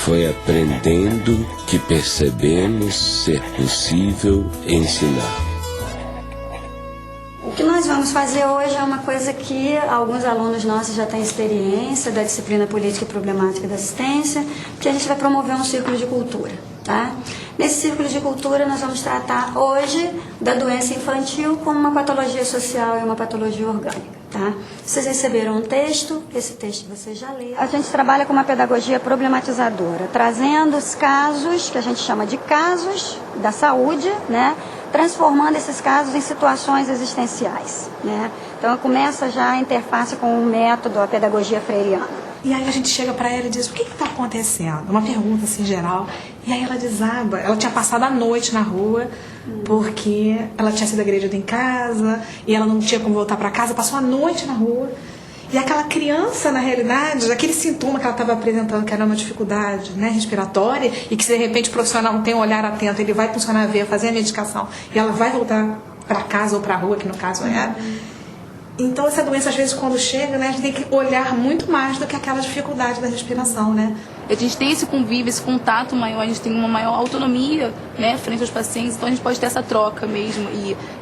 Foi aprendendo que percebemos ser possível ensinar. O que nós vamos fazer hoje é uma coisa que alguns alunos nossos já têm experiência da disciplina Política e Problemática da Assistência, que a gente vai promover um círculo de cultura, tá? Nesse círculo de cultura nós vamos tratar hoje da doença infantil como uma patologia social e uma patologia orgânica, tá? Vocês receberam um texto, esse texto vocês já leram. A gente trabalha com uma pedagogia problematizadora, trazendo os casos, que a gente chama de casos da saúde, né? Transformando esses casos em situações existenciais, né? Então começa já a interface com o método, a pedagogia freiriana. E aí a gente chega para ela e diz, o que está acontecendo? Uma pergunta assim geral. E aí ela desaba. Ela tinha passado a noite na rua, porque ela tinha sido agredida em casa, e ela não tinha como voltar para casa, passou a noite na rua. E aquela criança, na realidade, aquele sintoma que ela estava apresentando, que era uma dificuldade, né, respiratória, e que se de repente o profissional não tem um olhar atento, ele vai funcionar a veia, fazer a medicação, e ela vai voltar para casa ou para a rua, que no caso era. Então essa doença, às vezes, quando chega, né, a gente tem que olhar muito mais do que aquela dificuldade da respiração, né? A gente tem esse convívio, esse contato maior, a gente tem uma maior autonomia, né, frente aos pacientes, então a gente pode ter essa troca mesmo.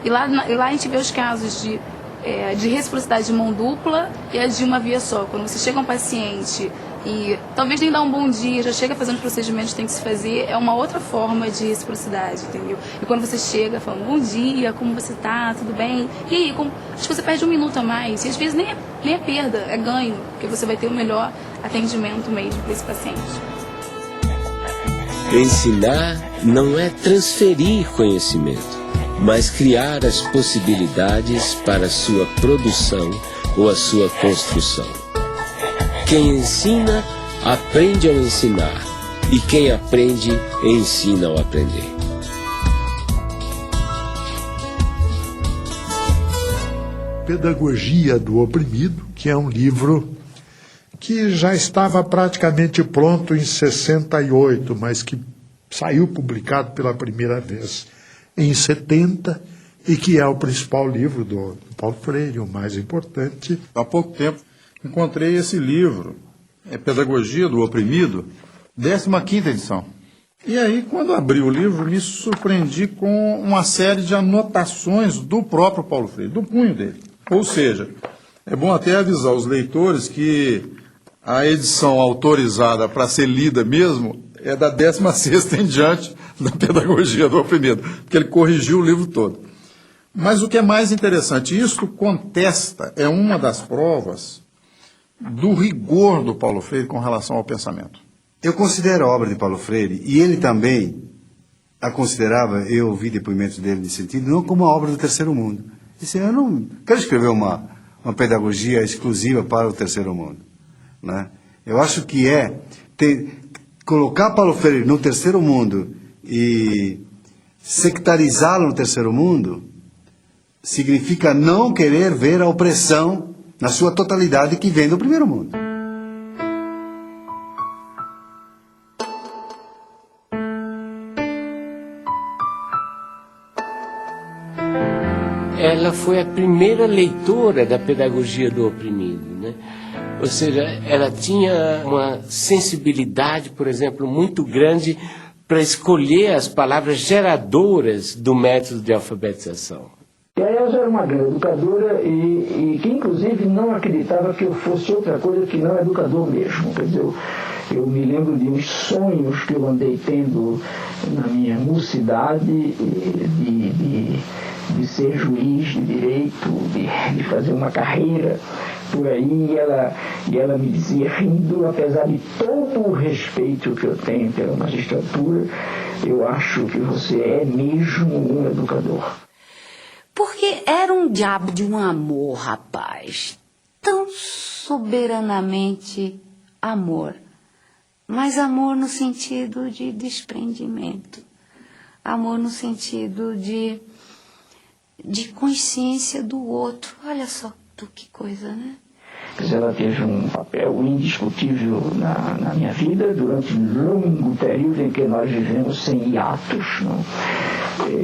E lá a gente vê os casos de reciprocidade de mão dupla e a de uma via só. Quando você chega a um paciente e talvez nem dá um bom dia, já chega fazendo os procedimentos que tem que se fazer, é uma outra forma de reciprocidade, entendeu? E quando você chega falando, bom dia, como você tá, tudo bem? E aí, acho que você perde um minuto a mais, e às vezes nem é perda, é ganho, porque você vai ter o melhor atendimento mesmo para esse paciente. Ensinar não é transferir conhecimento, mas criar as possibilidades para a sua produção ou a sua construção. Quem ensina, aprende ao ensinar, e quem aprende, ensina ao aprender. Pedagogia do Oprimido, que é um livro que já estava praticamente pronto em 68, mas que saiu publicado pela primeira vez em 70, e que é o principal livro do Paulo Freire, o mais importante. Há pouco tempo encontrei esse livro, Pedagogia do Oprimido, 15ª edição. E aí, quando abri o livro, me surpreendi com uma série de anotações do próprio Paulo Freire, do punho dele. Ou seja, é bom até avisar os leitores que a edição autorizada para ser lida mesmo é da 16ª em diante da Pedagogia do Oprimido, porque ele corrigiu o livro todo. Mas o que é mais interessante, isto contesta, é uma das provas do rigor do Paulo Freire com relação ao pensamento. Eu considero a obra de Paulo Freire, e ele também a considerava, eu ouvi depoimentos dele nesse sentido, não como a obra do terceiro mundo. Disse, eu não quero escrever uma pedagogia exclusiva para o terceiro mundo, né? Eu acho que colocar Paulo Freire no terceiro mundo e sectarizá-lo no terceiro mundo significa não querer ver a opressão na sua totalidade que vem do primeiro mundo. Ela foi a primeira leitora da pedagogia do oprimido, né? Ou seja, ela tinha uma sensibilidade, por exemplo, muito grande para escolher as palavras geradoras do método de alfabetização. E a Elza era uma grande educadora e que, inclusive, não acreditava que eu fosse outra coisa que não educador mesmo. Quer dizer, eu me lembro de uns sonhos que eu andei tendo na minha mocidade de ser juiz de direito, de fazer uma carreira por aí, e ela me dizia, rindo, apesar de todo o respeito que eu tenho pela magistratura, eu acho que você é mesmo um educador. Porque era um diabo de um amor, rapaz, tão soberanamente amor, mas amor no sentido de desprendimento, amor no sentido de consciência do outro. Olha só que coisa, né? Ela teve um papel indiscutível na minha vida durante um longo período em que nós vivemos sem hiatos, não?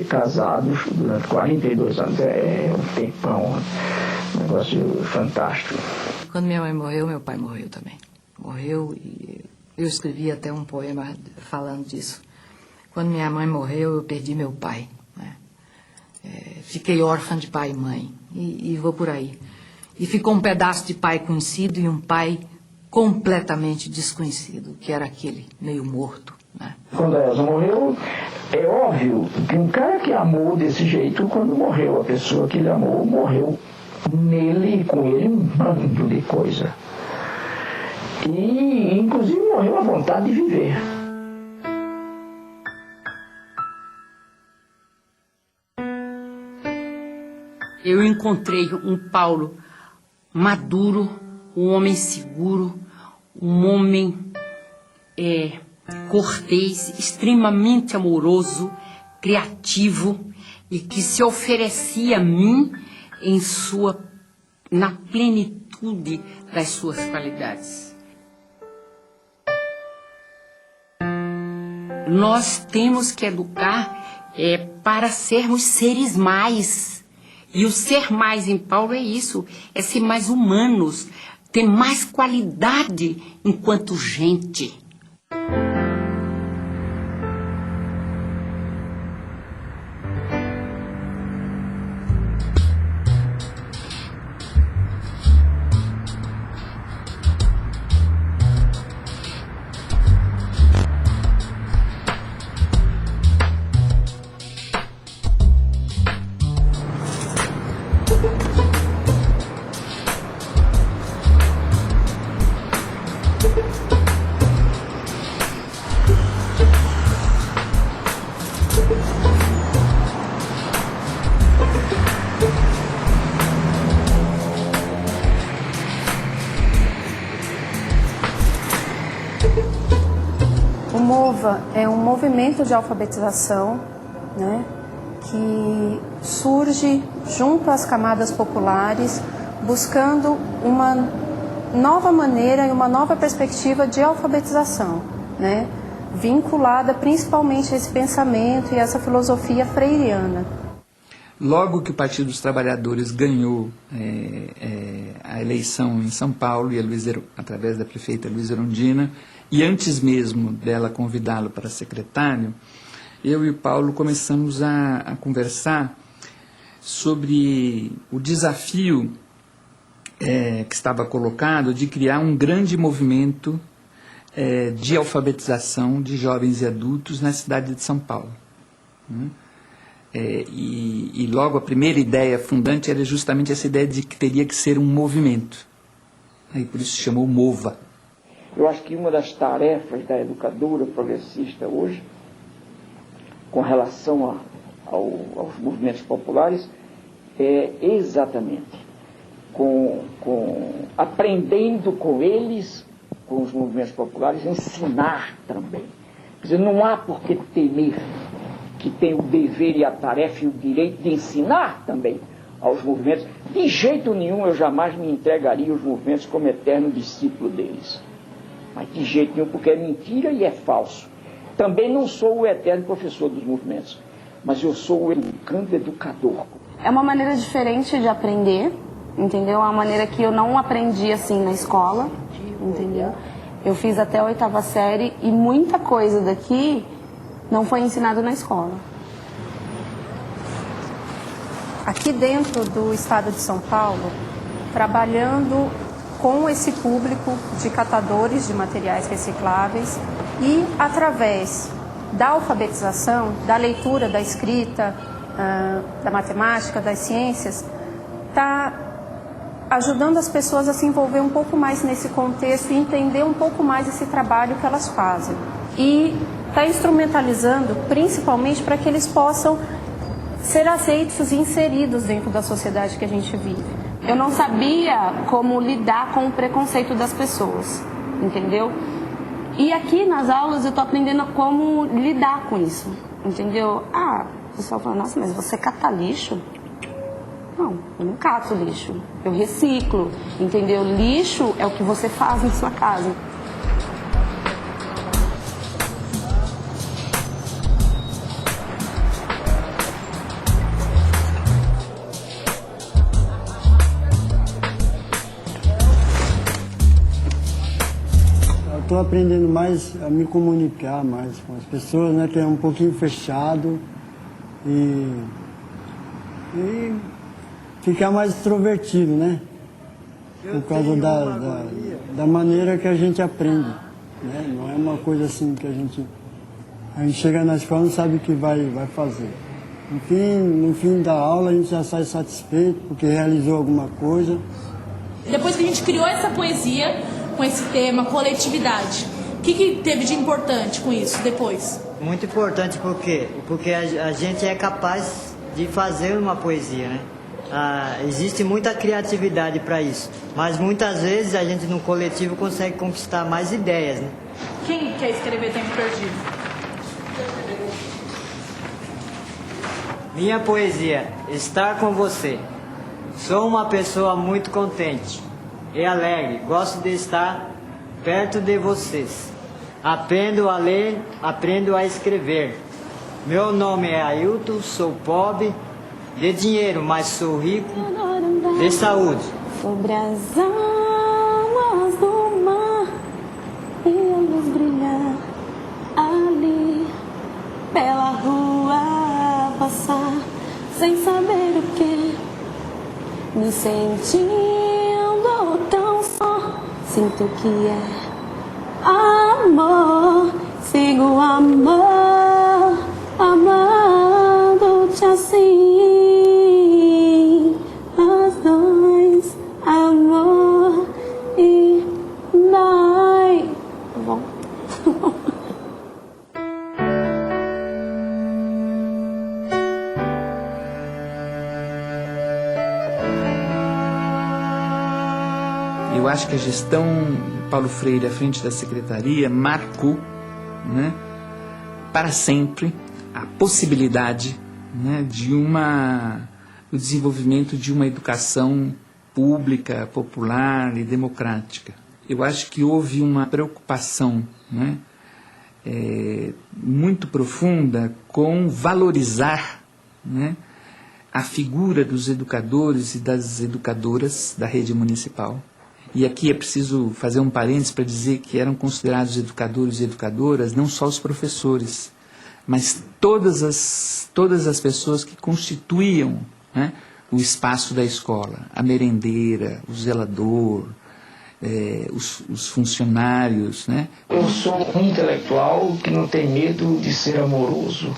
Casados durante 42 anos. É um tempão, um negócio fantástico. Quando minha mãe morreu, meu pai morreu também. Morreu e Eu escrevi até um poema falando disso. Quando minha mãe morreu, eu perdi meu pai, né? Fiquei órfã de pai e mãe, e vou por aí. E ficou um pedaço de pai conhecido e um pai completamente desconhecido, que era aquele meio morto, né? Quando a Elza morreu, é óbvio que um cara que amou desse jeito, quando morreu, a pessoa que ele amou, morreu nele e com ele um bando de coisa. E, inclusive, morreu a vontade de viver. Eu encontrei um Paulo maduro, um homem seguro, um homem cortês, extremamente amoroso, criativo e que se oferecia a mim na plenitude das suas qualidades. Nós temos que educar para sermos seres mais. E o ser mais em Paulo é isso, é ser mais humanos, ter mais qualidade enquanto gente. O MOVA é um movimento de alfabetização, né, que surge junto às camadas populares, buscando uma nova maneira e uma nova perspectiva de alfabetização, né, vinculada principalmente a esse pensamento e essa filosofia freiriana. Logo que o Partido dos Trabalhadores ganhou a eleição em São Paulo, e através da prefeita Luísa Erundina, e antes mesmo dela convidá-lo para secretário, eu e o Paulo começamos a conversar sobre o desafio que estava colocado de criar um grande movimento de alfabetização de jovens e adultos na cidade de São Paulo, né? E logo a primeira ideia fundante era justamente essa ideia de que teria que ser um movimento. Aí por isso se chamou MOVA. Eu acho que uma das tarefas da educadora progressista hoje, com relação aos movimentos populares, é exatamente aprendendo com eles, com os movimentos populares, ensinar também. Quer dizer, não há por que temer, que tem o dever e a tarefa e o direito de ensinar também aos movimentos. De jeito nenhum eu jamais me entregaria aos movimentos como eterno discípulo deles. Mas de jeito nenhum, porque é mentira e é falso. Também não sou o eterno professor dos movimentos, mas eu sou o educador. É uma maneira diferente de aprender, entendeu? É uma maneira que eu não aprendi assim na escola, entendeu? Eu fiz até a 8ª série e muita coisa daqui não foi ensinado na escola. Aqui dentro do estado de São Paulo, trabalhando com esse público de catadores de materiais recicláveis e através da alfabetização, da leitura, da escrita, da matemática, das ciências, está ajudando as pessoas a se envolver um pouco mais nesse contexto e entender um pouco mais esse trabalho que elas fazem. E está instrumentalizando principalmente para que eles possam ser aceitos e inseridos dentro da sociedade que a gente vive. Eu não sabia como lidar com o preconceito das pessoas, entendeu? E aqui nas aulas eu estou aprendendo como lidar com isso, entendeu? O pessoal fala, nossa, mas você cata lixo? Não, eu não cato lixo, eu reciclo, entendeu? Lixo é o que você faz na sua casa. Estou aprendendo mais a me comunicar mais com as pessoas, né? Que é um pouquinho fechado e ficar mais extrovertido, né? Por causa da maneira que a gente aprende, né? Não é uma coisa assim que a gente chega na escola e não sabe o que vai fazer. No fim da aula a gente já sai satisfeito porque realizou alguma coisa. Depois que a gente criou essa poesia com esse tema, coletividade, o que teve de importante com isso depois? Muito importante porque a gente é capaz de fazer uma poesia, né? Existe muita criatividade para isso, mas muitas vezes a gente no coletivo consegue conquistar mais ideias, né? Quem quer escrever Tempo Perdido? Minha poesia, estar com você. Sou uma pessoa muito contente e alegre, gosto de estar perto de vocês. Aprendo a ler, aprendo a escrever. Meu nome é Ailton, sou pobre de dinheiro, mas sou rico de saúde. Sobre as águas do mar e a luz brilhar ali pela rua passar sem saber o que, me sentindo tão só, sinto que é amor, sigo amor, amando-te assim, nós dois, amor e nós. Tá bom? Eu acho que a gestão Paulo Freire à frente da secretaria marcou, né, para sempre a possibilidade, né, do desenvolvimento de uma educação pública, popular e democrática. Eu acho que houve uma preocupação, né, muito profunda com valorizar, né, a figura dos educadores e das educadoras da rede municipal. E aqui é preciso fazer um parênteses para dizer que eram considerados educadores e educadoras não só os professores, mas todas as pessoas que constituíam, né, o espaço da escola, a merendeira, o zelador, os funcionários, né? Eu sou um intelectual que não tem medo de ser amoroso.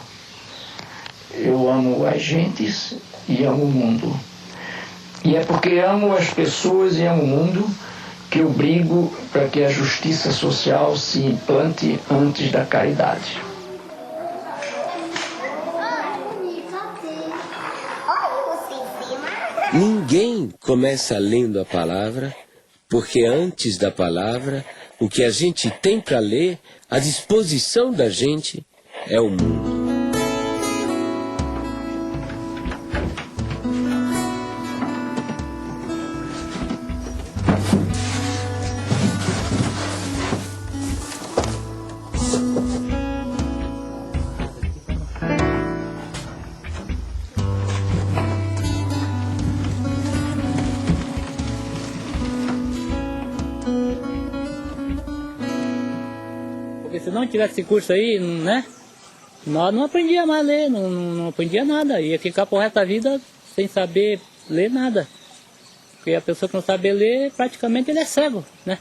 Eu amo as gentes e amo o mundo. E é porque amo as pessoas e amo o mundo que eu brigo para que a justiça social se implante antes da caridade. Ninguém começa lendo a palavra, porque antes da palavra, o que a gente tem para ler, à disposição da gente, é o mundo. Se não tivesse esse curso aí, né, nós não aprendíamos mais a ler, não aprendia nada, ia ficar pro resto da vida sem saber ler nada. Porque a pessoa que não sabe ler, praticamente ele é cego, né?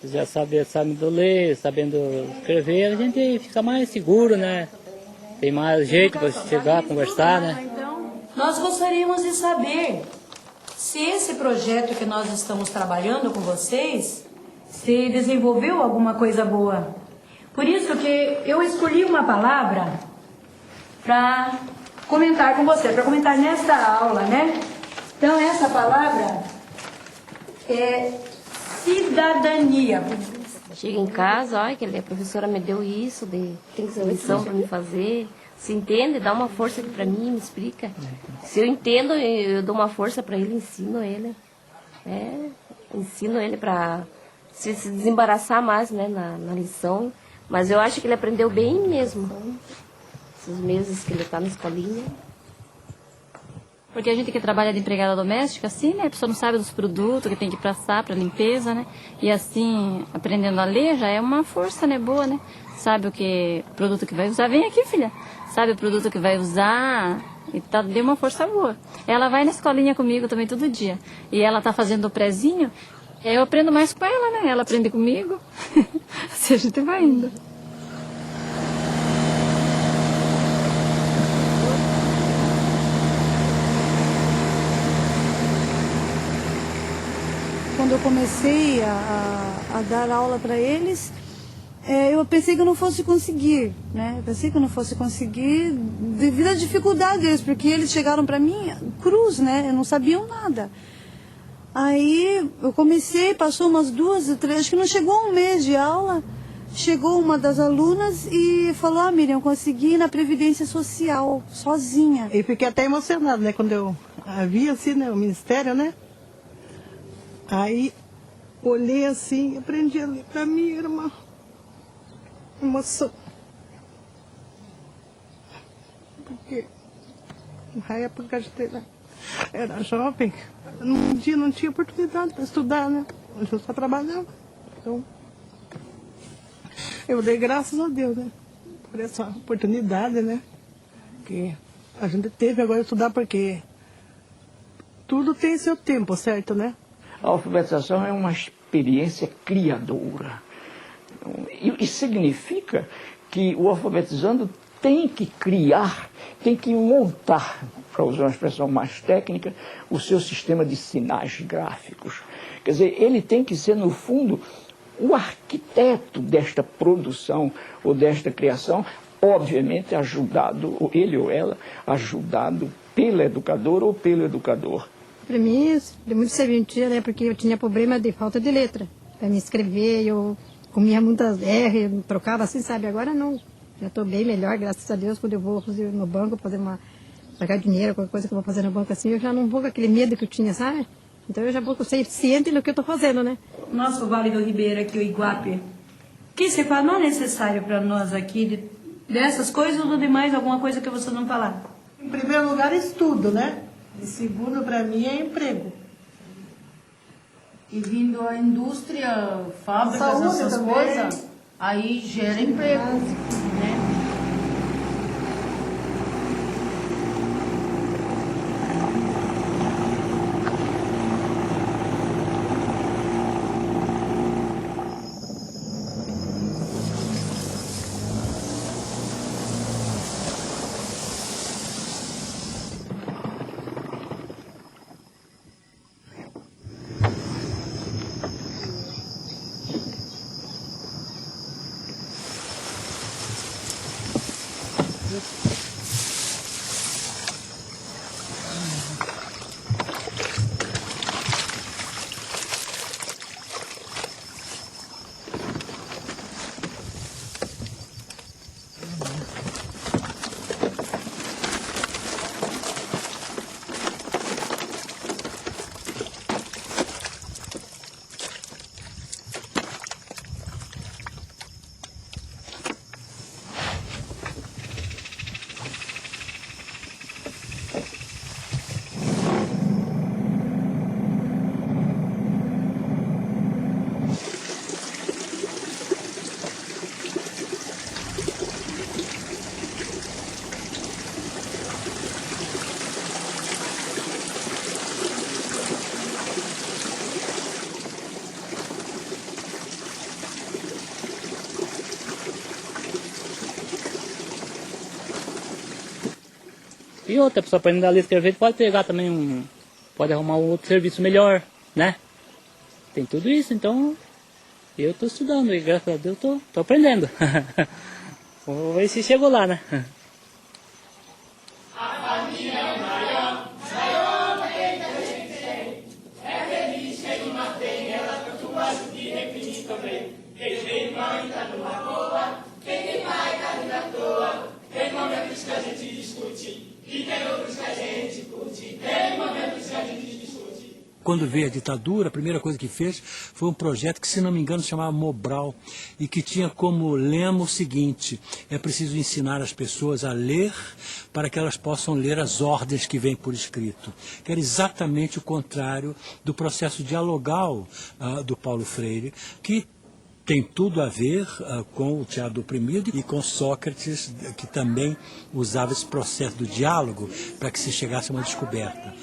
Se já sabendo ler, sabendo escrever, a gente fica mais seguro, né? Tem mais jeito para chegar, conversar, né? Então, nós gostaríamos de saber se esse projeto que nós estamos trabalhando com vocês, se desenvolveu alguma coisa boa. Por isso que eu escolhi uma palavra para comentar com você, para comentar nesta aula, né? Então, essa palavra é cidadania. Chega em casa, olha, que a professora me deu isso, tem lição para me fazer. Se entende, dá uma força aqui para mim, me explica. Se eu entendo, eu dou uma força para ele, ensino ele. Ensino ele para se desembaraçar mais, né, na lição. Mas eu acho que ele aprendeu bem mesmo. Esses meses que ele está na escolinha. Porque a gente que trabalha de empregada doméstica, assim, né? A pessoa não sabe dos produtos que tem que passar para limpeza, né? E assim, aprendendo a ler já é uma força, né? Boa, né? Sabe o produto que vai usar. Vem aqui, filha. Sabe o produto que vai usar e deu uma força boa. Ela vai na escolinha comigo também todo dia. E ela tá fazendo o prezinho. Eu aprendo mais com ela, né? Ela aprende comigo. Assim a gente vai indo. Quando eu comecei a dar aula para eles, eu pensei que eu não fosse conseguir, né? Eu pensei que eu não fosse conseguir devido à dificuldade deles, porque eles chegaram para mim cruz, né? Eu não sabiam nada. Aí eu comecei, passou umas 2 ou 3, acho que não chegou um mês de aula, chegou uma das alunas e falou: Miriam, eu consegui ir na Previdência Social, sozinha. E fiquei até emocionada, né? Quando eu vi assim, né, o Ministério, né? Aí, olhei assim, aprendi a ler para mim, era uma emoção. Porque na época a gente era jovem, um dia não tinha oportunidade para estudar, né? Eu só trabalhava. Então, eu dei graças a Deus, né? Por essa oportunidade, né? Que a gente teve agora de estudar, porque tudo tem seu tempo, certo, né? A alfabetização é uma experiência criadora. E significa que o alfabetizando tem que criar, tem que montar, para usar uma expressão mais técnica, o seu sistema de sinais gráficos. Quer dizer, ele tem que ser, no fundo, o arquiteto desta produção ou desta criação, obviamente ajudado, ou ele ou ela, ajudado pela educadora ou pelo educador. Para mim, deu muito serventia, né? Porque eu tinha problema de falta de letra. Para me escrever, eu comia muitas R, trocava assim, sabe? Agora não. Já estou bem melhor, graças a Deus. Quando eu vou no banco pagar dinheiro, qualquer coisa que eu vou fazer no banco assim, eu já não vou com aquele medo que eu tinha, sabe? Então eu já vou ciente do que eu estou fazendo, né? Nosso Vale do Ribeira aqui, o Iguape, que se fala não é necessário para nós aqui, dessas coisas ou de mais alguma coisa que você não falar? Em primeiro lugar, estudo, né? E segundo, para mim, é emprego. E vindo a indústria, fábricas, Saúde essas também. coisas, aí gera emprego, né? E outra pessoa aprendendo a ler e escrever pode pegar também pode arrumar um outro serviço melhor, né? Tem tudo isso, então eu estou estudando e graças a Deus estou aprendendo. Vamos ver se chegou lá, né? É feliz, quem não tem, ela tanto gosta de repetir também. momentos que a gente discute, e tem outros que a gente curte. Tem momentos que a gente discute. Quando veio a ditadura, a primeira coisa que fez foi um projeto que, se não me engano, se chamava Mobral, e que tinha como lema o seguinte: é preciso ensinar as pessoas a ler para que elas possam ler as ordens que vêm por escrito. Que era exatamente o contrário do processo dialogal do Paulo Freire, que tem tudo a ver com o teatro do oprimido e com Sócrates, que também usava esse processo do diálogo para que se chegasse a uma descoberta.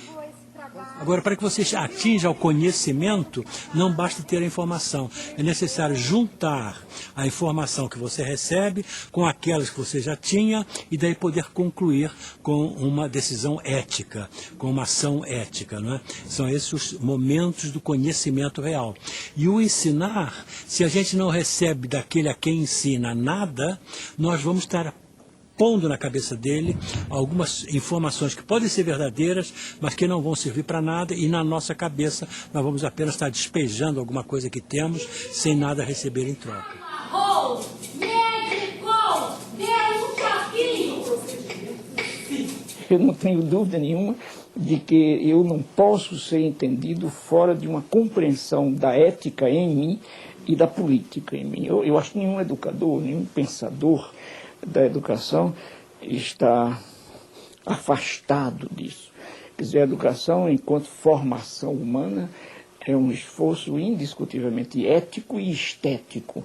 Agora, para que você atinja o conhecimento, não basta ter a informação. É necessário juntar a informação que você recebe com aquelas que você já tinha e daí poder concluir com uma decisão ética, com uma ação ética, não é? São esses os momentos do conhecimento real. E o ensinar, se a gente não recebe daquele a quem ensina nada, nós vamos estar pondo na cabeça dele algumas informações que podem ser verdadeiras, mas que não vão servir para nada, e na nossa cabeça nós vamos apenas estar despejando alguma coisa que temos sem nada receber em troca. Eu não tenho dúvida nenhuma de que eu não posso ser entendido fora de uma compreensão da ética em mim e da política em mim. Eu acho que nenhum educador, nenhum pensador da educação está afastado disso. Quer dizer, a educação, enquanto formação humana, é um esforço indiscutivelmente ético e estético.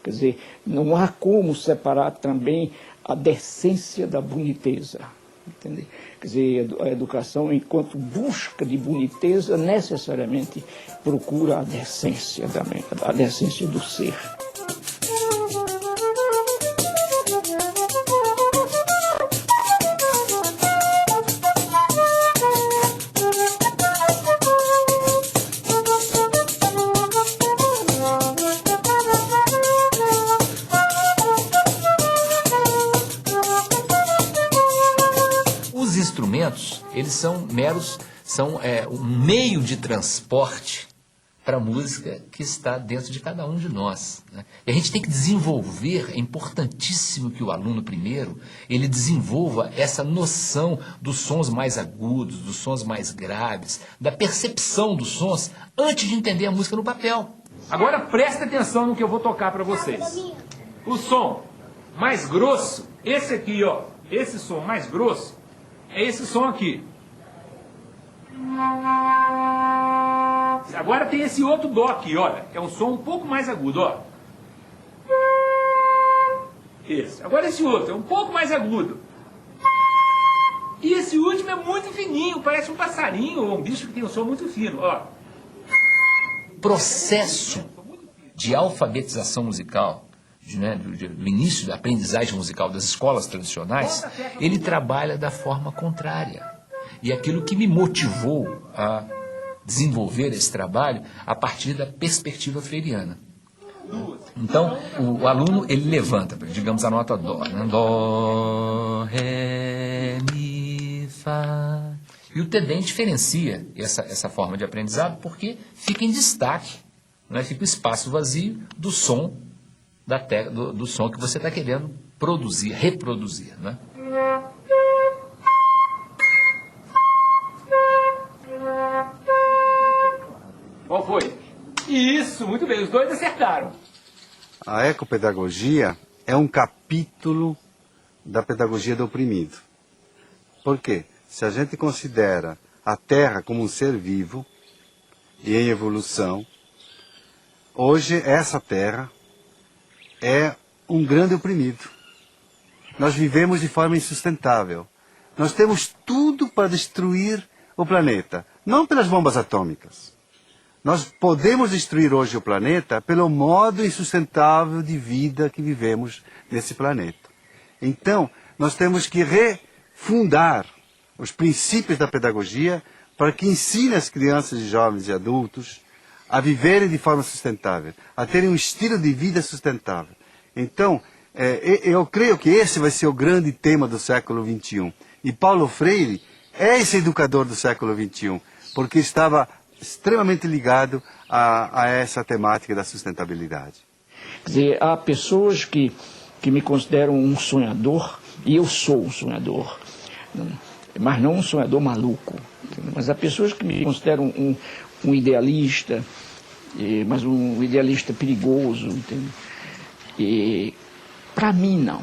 Quer dizer, não há como separar também a decência da boniteza. Entende? Quer dizer, a educação, enquanto busca de boniteza, necessariamente procura a decência do ser. Eles são um meio de transporte para a música que está dentro de cada um de nós, né? E a gente tem que desenvolver, é importantíssimo que o aluno primeiro, ele desenvolva essa noção dos sons mais agudos, dos sons mais graves, da percepção dos sons, antes de entender a música no papel. Agora presta atenção no que eu vou tocar para vocês. O som mais grosso, esse aqui, ó, esse som mais grosso, é esse som aqui. Agora tem esse outro dó aqui, olha. É um som um pouco mais agudo, ó. Esse. Agora esse outro é um pouco mais agudo. E esse último é muito fininho, parece um passarinho ou um bicho que tem um som muito fino, ó. Processo de alfabetização musical, do início da aprendizagem musical das escolas tradicionais, ele trabalha da forma contrária. E aquilo que me motivou a desenvolver esse trabalho a partir da perspectiva freiriana. Então, o aluno, ele levanta, digamos, a nota dó, né? Dó, ré, mi, fá. E o TEDEM diferencia essa forma de aprendizado porque fica em destaque, né? Fica o espaço vazio do som do som que você está querendo produzir, reproduzir, né? Qual foi? Isso, muito bem, os dois acertaram. A ecopedagogia é um capítulo da pedagogia do oprimido. Por quê? Se a gente considera a Terra como um ser vivo e em evolução, hoje essa Terra é um grande oprimido. Nós vivemos de forma insustentável. Nós temos tudo para destruir o planeta, não pelas bombas atômicas. Nós podemos destruir hoje o planeta pelo modo insustentável de vida que vivemos nesse planeta. Então, nós temos que refundar os princípios da pedagogia para que ensine as crianças, jovens e adultos a viverem de forma sustentável, a terem um estilo de vida sustentável. Então, eu creio que esse vai ser o grande tema do século XXI. E Paulo Freire é esse educador do século XXI, porque estava extremamente ligado a essa temática da sustentabilidade. Quer dizer, há pessoas que me consideram um sonhador, E eu sou um sonhador, mas não um sonhador maluco. Entendeu? Mas há pessoas que me consideram um idealista, mas um idealista perigoso. Entendeu? E para mim, não.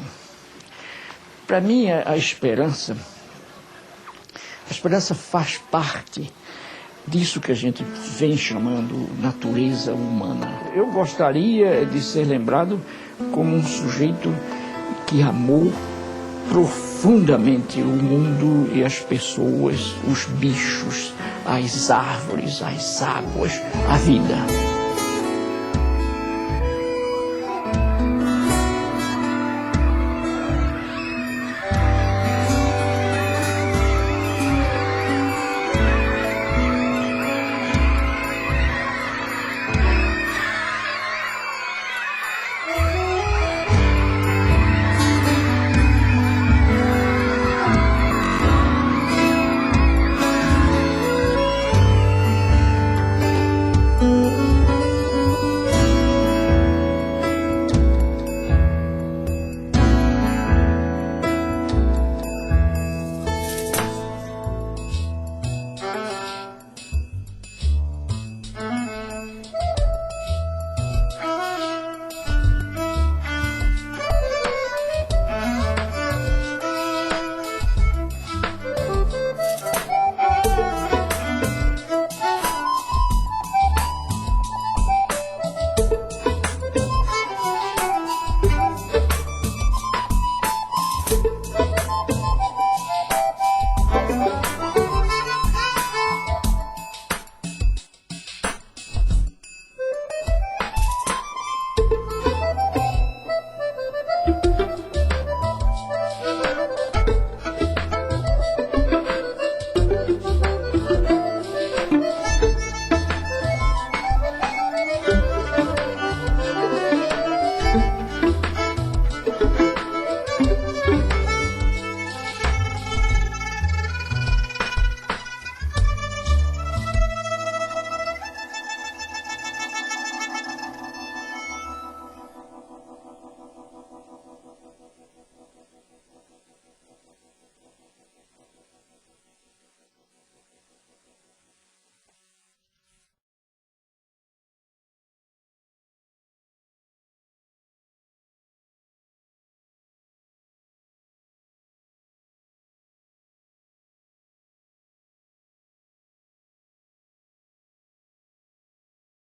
Para mim, a esperança faz parte disso que a gente vem chamando natureza humana. Eu gostaria de ser lembrado como um sujeito que amou profundamente o mundo e as pessoas, os bichos, as árvores, as águas, a vida.